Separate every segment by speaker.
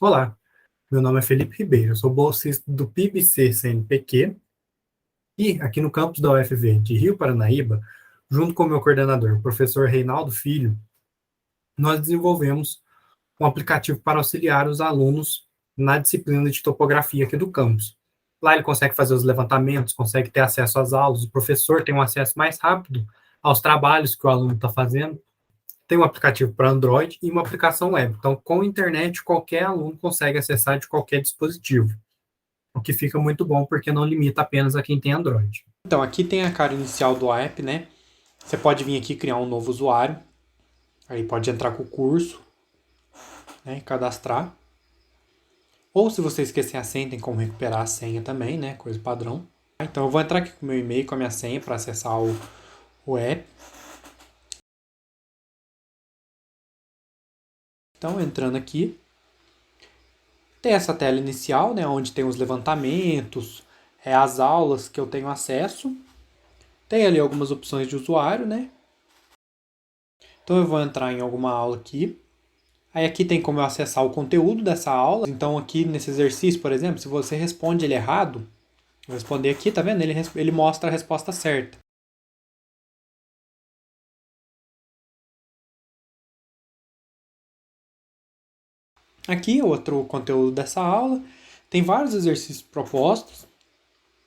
Speaker 1: Olá, meu nome é Felipe Ribeiro, eu sou bolsista do PIBC-CNPq e aqui no campus da UFV de Rio Paranaíba, junto com o meu coordenador, o professor Reinaldo Filho, nós desenvolvemos um aplicativo para auxiliar os alunos na disciplina de topografia aqui do campus. Lá ele consegue fazer os levantamentos, consegue ter acesso às aulas, o professor tem um acesso mais rápido aos trabalhos que o aluno está fazendo. Tem um aplicativo para Android e uma aplicação web. Então, com a internet, qualquer aluno consegue acessar de qualquer dispositivo, o que fica muito bom porque não limita apenas a quem tem Android.
Speaker 2: Então, aqui tem a cara inicial do app, né? Você pode vir aqui criar um novo usuário. Aí pode entrar com o curso, né? E cadastrar. Ou se você esquecer a senha, tem como recuperar a senha também, né? Coisa padrão. Então eu vou entrar aqui com o meu e-mail, com a minha senha para acessar o app. Então, entrando aqui, tem essa tela inicial, né? Onde tem os levantamentos, as aulas que eu tenho acesso. Tem ali algumas opções de usuário, né? Então eu vou entrar em alguma aula aqui. Aí aqui tem como eu acessar o conteúdo dessa aula. Então aqui nesse exercício, por exemplo, se você responde ele errado, vou responder aqui, tá vendo? Ele mostra a resposta certa. Aqui outro conteúdo dessa aula. Tem vários exercícios propostos.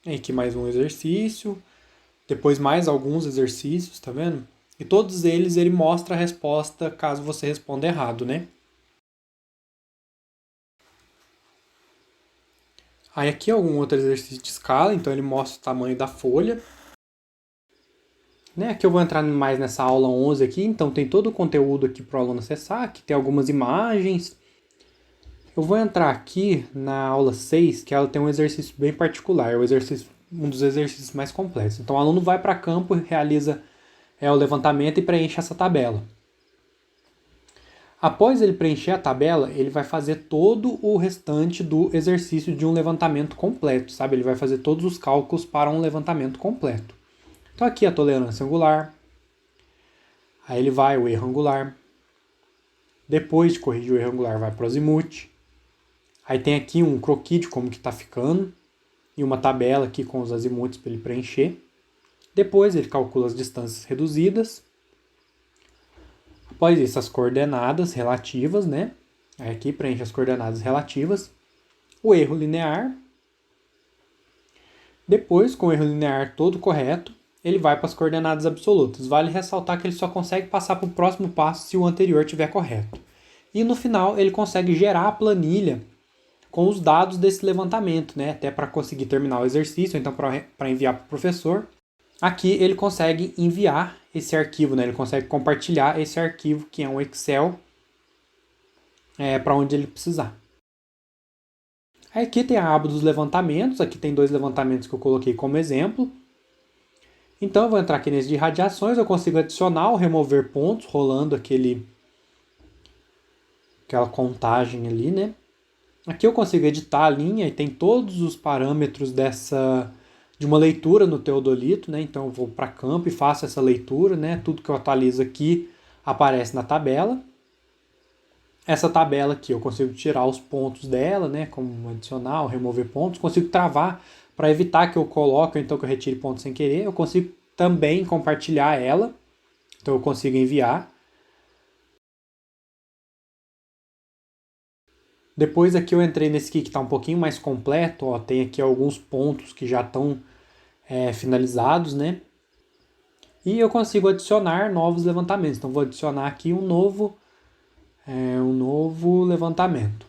Speaker 2: Aqui mais um exercício. Depois mais alguns exercícios, tá vendo? E todos eles ele mostra a resposta caso você responda errado, né? Aí aqui algum outro exercício de escala, então ele mostra o tamanho da folha. Né, aqui eu vou entrar mais nessa aula 11 aqui, então tem todo o conteúdo aqui para o aluno acessar, aqui tem algumas imagens. Eu vou entrar aqui na aula 6, que ela tem um exercício bem particular, um dos exercícios mais complexos. Então o aluno vai para campo, realiza o levantamento e preenche essa tabela. Após ele preencher a tabela, ele vai fazer todo o restante do exercício de um levantamento completo, sabe? Ele vai fazer todos os cálculos para um levantamento completo. Então aqui a tolerância angular, aí ele vai o erro angular, depois de corrigir o erro angular vai para o azimuth, aí tem aqui um croquis de como que está ficando e uma tabela aqui com os azimuths para ele preencher. Depois ele calcula as distâncias reduzidas. Após isso, as coordenadas relativas, né? Aí aqui preenche as coordenadas relativas. O erro linear. Depois, com o erro linear todo correto, ele vai para as coordenadas absolutas. Vale ressaltar que ele só consegue passar para o próximo passo se o anterior estiver correto. E no final, ele consegue gerar a planilha com os dados desse levantamento, né? Até para conseguir terminar o exercício, então para enviar para o professor. Aqui ele consegue enviar esse arquivo, né? Ele consegue compartilhar esse arquivo, que é um Excel, para onde ele precisar. Aí aqui tem a aba dos levantamentos, aqui tem 2 levantamentos que eu coloquei como exemplo. Então eu vou entrar aqui nesse de radiações, eu consigo adicionar ou remover pontos, rolando aquela contagem ali, né? Aqui eu consigo editar a linha e tem todos os parâmetros de uma leitura no teodolito, né? Então eu vou para campo e faço essa leitura, né? Tudo que eu atualizo aqui aparece na tabela. Essa tabela aqui eu consigo tirar os pontos dela, né? Como adicionar ou remover pontos. Consigo travar para evitar que eu coloque, ou então que eu retire pontos sem querer. Eu consigo também compartilhar ela. Então eu consigo enviar. Depois aqui eu entrei nesse aqui que está um pouquinho mais completo. Ó, tem aqui alguns pontos que já estão finalizados, né? E eu consigo adicionar novos levantamentos. Então vou adicionar aqui um novo levantamento.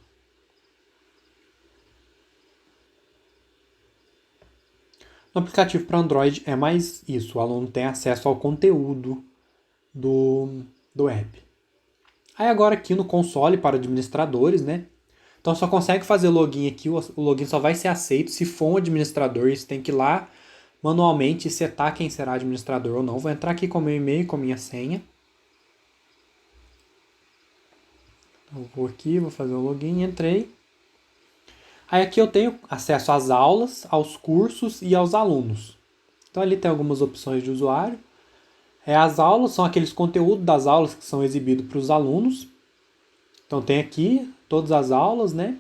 Speaker 2: No aplicativo para Android é mais isso, o aluno tem acesso ao conteúdo do app. Aí agora aqui no console para administradores, né? Então só consegue fazer login aqui, o login só vai ser aceito se for um administrador, isso tem que ir lá manualmente setar quem será administrador ou não. Vou entrar aqui com o meu e-mail, com a minha senha. Eu vou aqui, vou fazer o login, entrei. Aí aqui eu tenho acesso às aulas, aos cursos e aos alunos. Então ali tem algumas opções de usuário. As aulas são aqueles conteúdos das aulas que são exibidos para os alunos. Então tem aqui todas as aulas, né?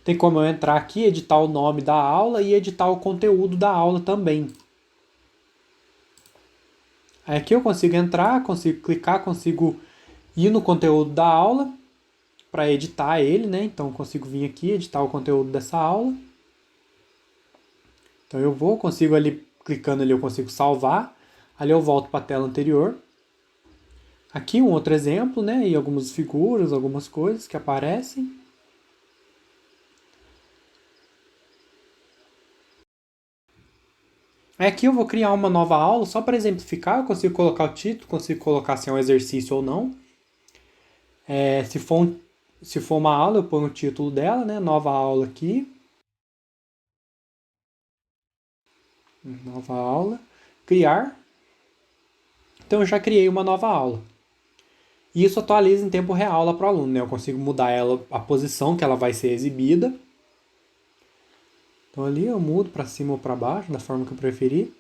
Speaker 2: Tem como eu entrar aqui, editar o nome da aula e editar o conteúdo da aula também. Aí aqui eu consigo entrar, consigo clicar, consigo ir no conteúdo da aula para editar ele, né? Então eu consigo vir aqui, editar o conteúdo dessa aula. Então eu consigo ali, clicando ali eu consigo salvar. Ali eu volto para a tela anterior. Aqui um outro exemplo, né? E algumas figuras, algumas coisas que aparecem. Aqui eu vou criar uma nova aula, só para exemplificar, eu consigo colocar o título, consigo colocar se é um exercício ou não. Se for uma aula, eu ponho o título dela, né? Nova aula aqui. Nova aula. Criar. Então eu já criei uma nova aula. E isso atualiza em tempo real lá para o aluno, né? Eu consigo mudar ela, a posição que ela vai ser exibida. Então ali eu mudo para cima ou para baixo, da forma que eu preferir.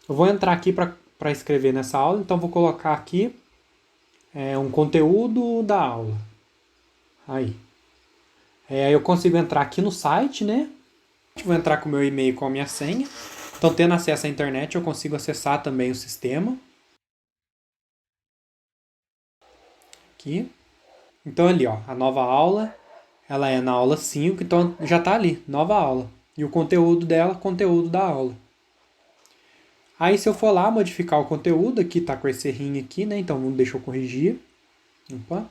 Speaker 2: Eu vou entrar aqui para escrever nessa aula, então vou colocar aqui um conteúdo da aula. Aí eu consigo entrar aqui no site, né? Vou entrar com o meu e-mail e com a minha senha. Então, tendo acesso à internet, eu consigo acessar também o sistema. Aqui. Então, ali, ó, a nova aula, ela é na aula 5, então já está ali, nova aula. E o conteúdo dela, conteúdo da aula. Aí, se eu for lá modificar o conteúdo, aqui tá com esse errinho aqui, né? Então, deixa eu corrigir. Opa.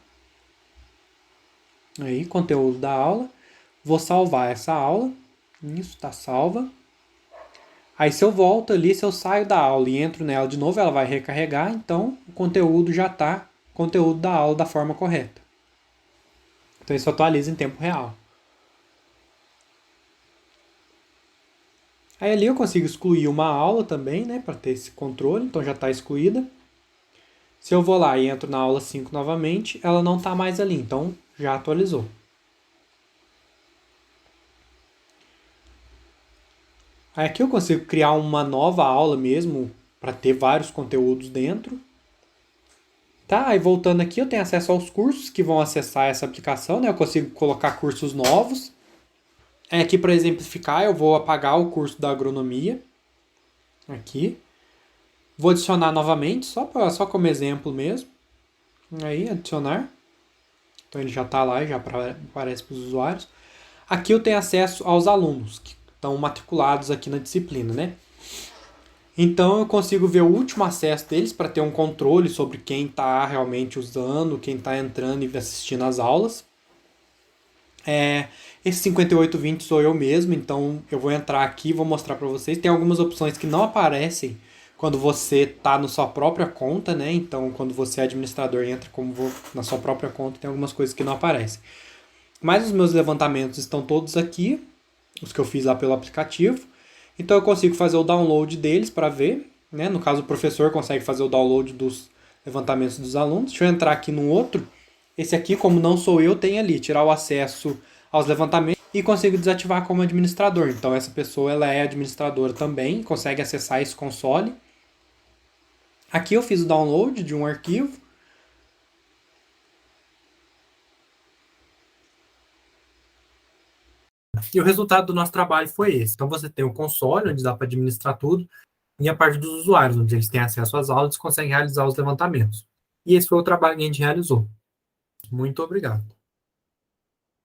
Speaker 2: Aí, conteúdo da aula. Vou salvar essa aula. Isso, tá salva. Aí se eu volto ali, se eu saio da aula e entro nela de novo, ela vai recarregar, então o conteúdo já está, conteúdo da aula da forma correta. Então isso atualiza em tempo real. Aí ali eu consigo excluir uma aula também, né, para ter esse controle, então já está excluída. Se eu vou lá e entro na aula 5 novamente, ela não está mais ali, então já atualizou. Aí aqui eu consigo criar uma nova aula mesmo, para ter vários conteúdos dentro. Tá, aí voltando aqui eu tenho acesso aos cursos que vão acessar essa aplicação, né? Eu consigo colocar cursos novos. Aqui para exemplificar eu vou apagar o curso da agronomia. Aqui. Vou adicionar novamente, só como exemplo mesmo. Aí, adicionar. Então ele já está lá e já aparece para os usuários. Aqui eu tenho acesso aos alunos que estão matriculados aqui na disciplina, né? Então eu consigo ver o último acesso deles para ter um controle sobre quem está realmente usando, quem está entrando e assistindo às aulas. Esse 5820 sou eu mesmo, então eu vou entrar aqui e vou mostrar para vocês. Tem algumas opções que não aparecem quando você está na sua própria conta, né? Então quando você é administrador e entra na sua própria conta, tem algumas coisas que não aparecem. Mas os meus levantamentos estão todos aqui, os que eu fiz lá pelo aplicativo. Então eu consigo fazer o download deles para ver, né? No caso o professor consegue fazer o download dos levantamentos dos alunos. Deixa eu entrar aqui no outro. Esse aqui, como não sou eu, tem ali, tirar o acesso aos levantamentos e consigo desativar como administrador. Então essa pessoa ela é administradora também, consegue acessar esse console. Aqui eu fiz o download de um arquivo.
Speaker 1: E o resultado do nosso trabalho foi esse. Então você tem o console, onde dá para administrar tudo, e a parte dos usuários, onde eles têm acesso às aulas e conseguem realizar os levantamentos. E esse foi o trabalho que a gente realizou. Muito obrigado.